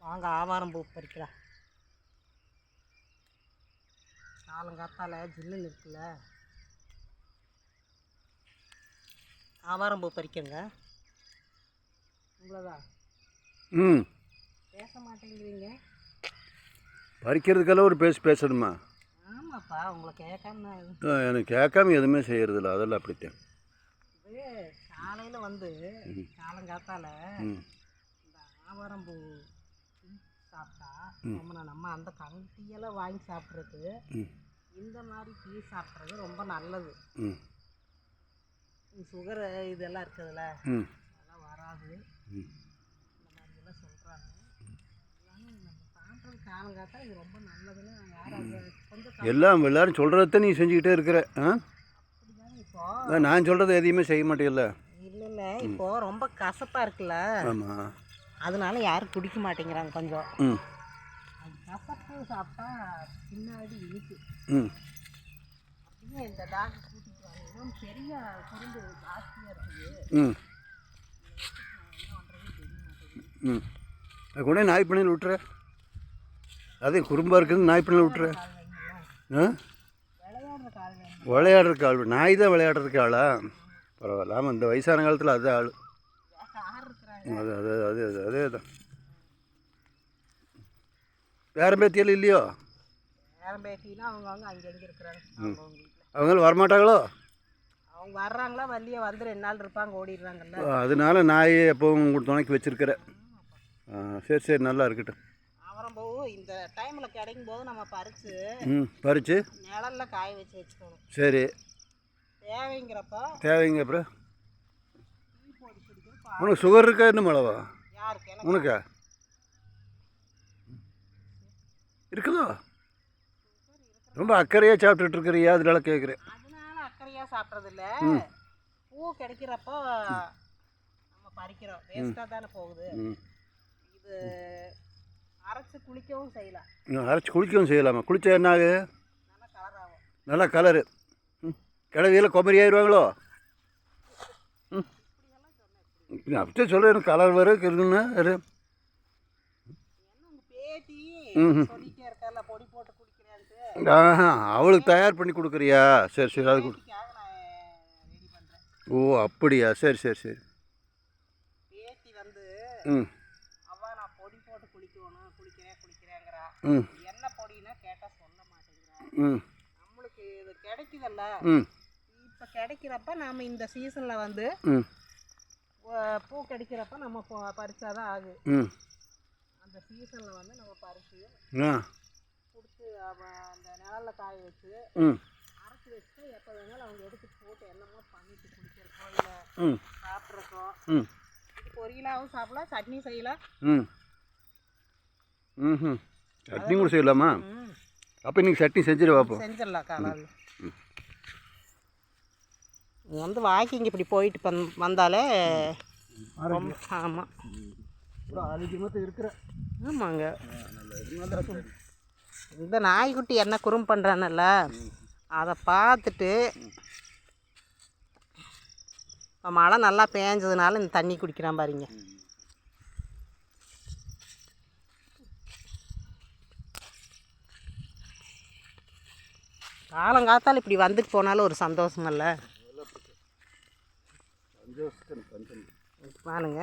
வாங்க ஆவாரம் பூ பறிக்கலாம். காலங்காத்தால் ஜில்லுன்னு இருக்குல்ல, ஆவாரம் பூ பறிக்கங்க. இவ்வளோதான். பேச மாட்டேங்கிறீங்க. பறிக்கிறதுக்கெல்லாம் ஒரு பேசணுமா? ஆமாப்பா, உங்களை கேட்காம எனக்கு கேட்காம எதுவுமே செய்யறதில்ல. அதெல்லாம் அப்படித்தான். இது காலையில் வந்து காலங்காத்தால் இந்த ஆவாரம் பூ சாப்பிட்டா நம்ம அந்த கண்டியெல்லாம் வாங்கி சாப்பிட்றது, இந்த மாதிரி டீ சாப்பிட்றது ரொம்ப நல்லது. சுகரு இதெல்லாம் இருக்குதுல்ல, அதெல்லாம் வராது. இந்த மாதிரியெல்லாம் சொல்கிறாங்க. எல்லாமே நம்ம சாப்பிட்றது காலங்காத்தால் இது ரொம்ப நல்லதுன்னு யாரும் கொஞ்சம் எல்லாம் எல்லாரும் சொல்கிறத நீ செஞ்சுக்கிட்டே இருக்கிற. அப்படிதாங்க. இப்போ நான் சொல்கிறது எதையுமே செய்ய மாட்டேங்கல்ல. இல்லை, இப்போது ரொம்ப கசப்பாக இருக்குல்ல, ஆமாம், அதனால யாரும் குடிக்க மாட்டேங்கிறாங்க. கொஞ்சம் அது கசப்பு சாப்பிட்டா பின்னாடி இனிக்கு. அப்படியே இந்த டாக்டர் கூட்டிட்டு வாங்க, இன்னும் பெரிய குறும்பு ஜாஸ்தியாக இருக்குது. என்ன பண்ணுறதுன்னு தெரிய மாட்டேங்குது. அது கூட நாய் பண்ணையில் விட்டுற. அதே குறும்பாக இருக்குதுன்னு நாய் பண்ணையில் விட்டுற. விளையாடுற காலம், விளையாடுறதுக்கு ஆள், நாய் தான் விளையாடுறதுக்கு ஆளா? பரவாயில்ல. ஆமாம், இந்த வயசான காலத்தில் அது ஆள். அது அது அது அது அதே தான். பேரம்பேத்தியெல்லாம் இல்லையோ? பேரம்பேத்தின்னா அவங்க அங்கங்கே இருக்கிறாங்க. அவங்களும் வரமாட்டாங்களோ? அவங்க வர்றாங்களா, வள்ளியே வந்து 2 நாள் இருப்பாங்க, ஓடிடுறாங்கல்ல. அதனால நாய் எப்போவும் உங்களுக்கு துணைக்கு வச்சுருக்கிற. சரி சரி, நல்லா இருக்கட்டும். ஆவாரம் பூ இந்த டைமில் கிடைக்கும் போது நம்ம பறித்து நிழலில் காய வச்சுக்கணும். சரி, தேவைங்க. அப்புறம் உனக்கு சுகர் இருக்கா? என்ன மிளவா யாருக்கு? உனக்கா இருக்குதோ? ரொம்ப அக்கறையாக சாப்பிட்டுட்டு இருக்கிறியா? அதனால கேட்குறேன். அதனால அக்கறையாக சாப்பிட்றதில்ல. பூ கிடைக்கிறப்போ நம்ம பறிக்கிறோம், வேஸ்ட்டாக தானே போகுது. இது அரைச்சி குளிக்கவும் செய்யலாம். அரைச்சி குளிக்கவும் செய்யலாமா? குளித்தா என்ன ஆகு? நல்லா கலர் ஆகும். நல்லா கலரு. கிழவியில் கொமரி ஆயிடுவாங்களோ? அப்படியே சொல்கிறேன், கலர் வரும் இருக்குன்னு. அவளுக்கு தயார் பண்ணி கொடுக்குறியா? சரி சரி, அது கொடு. ஓ அப்படியா? சரி சரி சரி. பேத்தி வந்து அவ நான் பொடி போட்டு குளிக்கிறேங்கிறா. என்ன பொடினா கேட்டால் சொல்ல மாட்டேங்கிறா. நம்மளுக்கு இது கிடைக்குதல்ல, இப்போ கிடைக்கிறப்ப நாம் இந்த சீசனில் வந்து பூ கிடைக்கிறப்ப நம்ம பறிச்சாதான் ஆகு. அந்த சீசனில் வந்து நம்ம பறித்து கொடுத்து அந்த நிழலில் காய வச்சு அரைச்சி வச்சுட்டு எப்போ வேணாலும் அவங்க எடுத்துட்டு போட்டு என்னமோ பண்ணிட்டு குடிக்கிறக்கோ இல்லை சாப்பிட்றக்கோ. இது பொரியலாகவும் சாப்பிடலாம், சட்னி செய்யலாம். சட்னி கூட செய்யலாமா? அப்போ இன்னைக்கு சட்னி செஞ்சிட பார்ப்போம். செஞ்சிடலாம். காலையில் வந்து வாக்கிங் இப்படி போயிட்டு வந்தாலே ரொம்ப. ஆமாம், ஆரோக்கியமாக இருக்கிற. ஆமாங்க. இந்த நாய்க்குட்டி என்ன குறும் பண்ணுறானல்ல, அதை பார்த்துட்டு இப்போ மழை நல்லா பேஞ்சதுனால இந்த தண்ணி குடிக்கிறான் பாருங்க. காலங்காத்தால் இப்படி வந்துட்டு போனாலும் ஒரு சந்தோஷம் இல்லை. பாருங்க,